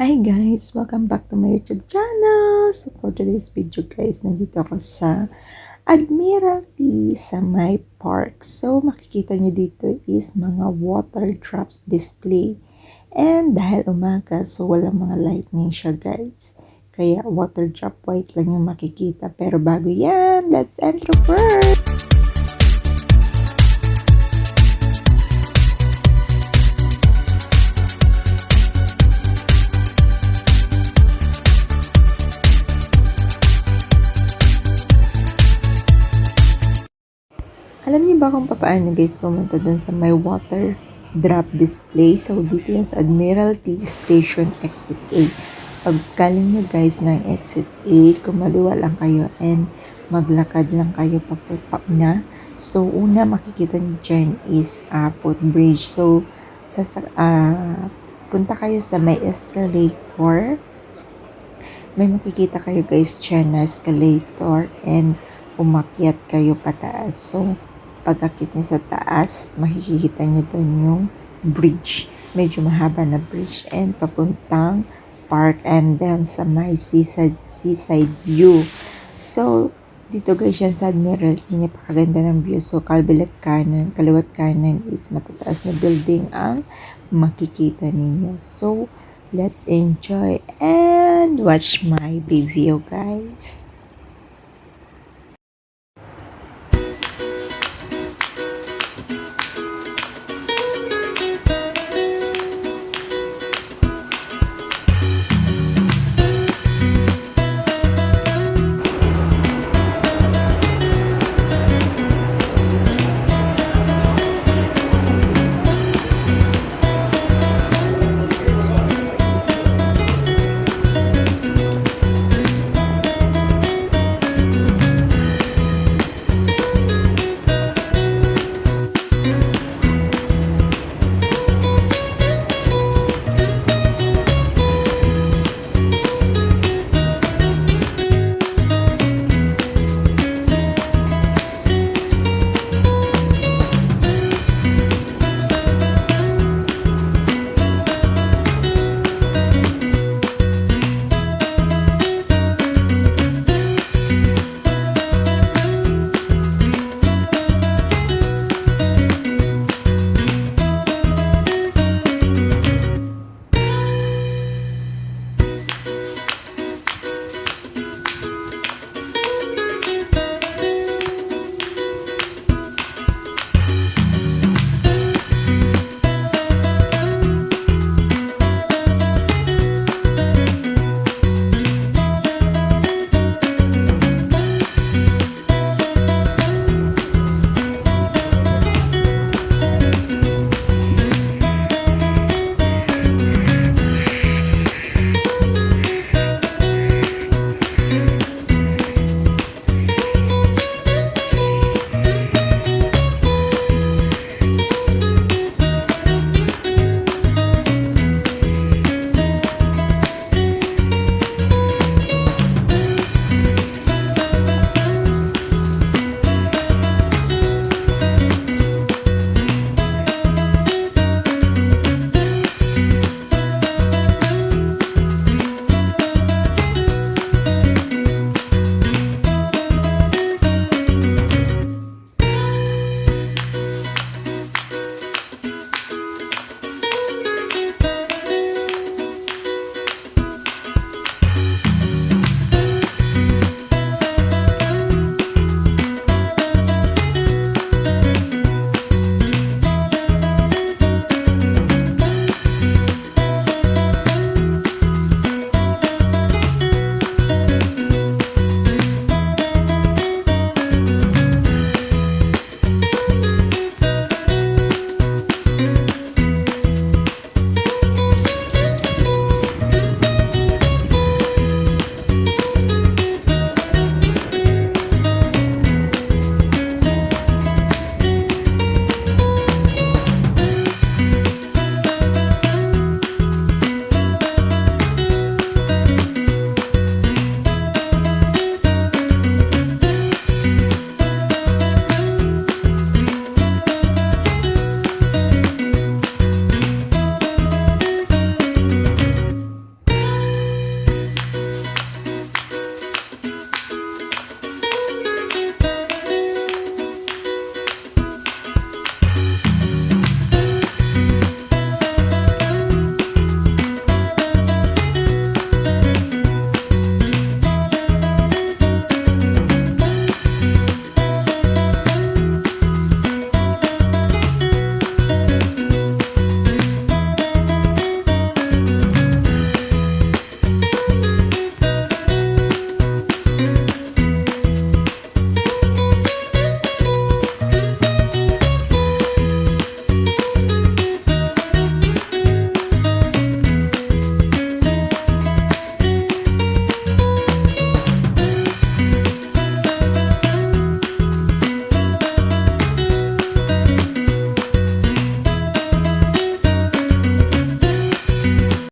Hi guys! Welcome back to my YouTube channel! So for today's video guys, nandito ako sa Admiralty sa my park. So makikita nyo dito is mga water drops display. And dahil umaga, so walang mga lightning siya guys. Kaya water drop white lang yung makikita. Pero bago yan, let's enter first! Alam niyo ba kung paano guys pumunta dun sa may water drop display? So, dito yan sa Admiralty Station Exit A. Pagkaling nyo guys ng Exit A, kumaliwa lang kayo and maglakad lang kayo pauna. So, una makikita nyo dyan is footbridge. So, punta kayo sa may escalator. May makikita kayo guys dyan na escalator and umakyat kayo pataas. So, pag-akit nyo sa taas, makikita nyo doon yung bridge. Medyo mahaba na bridge and papuntang park and then sa may seaside view. So, dito guys yan sa Admiralty, napakaganda ng view. So, kaliwat kanan is matataas na building ang makikita ninyo. So, let's enjoy and watch my video guys.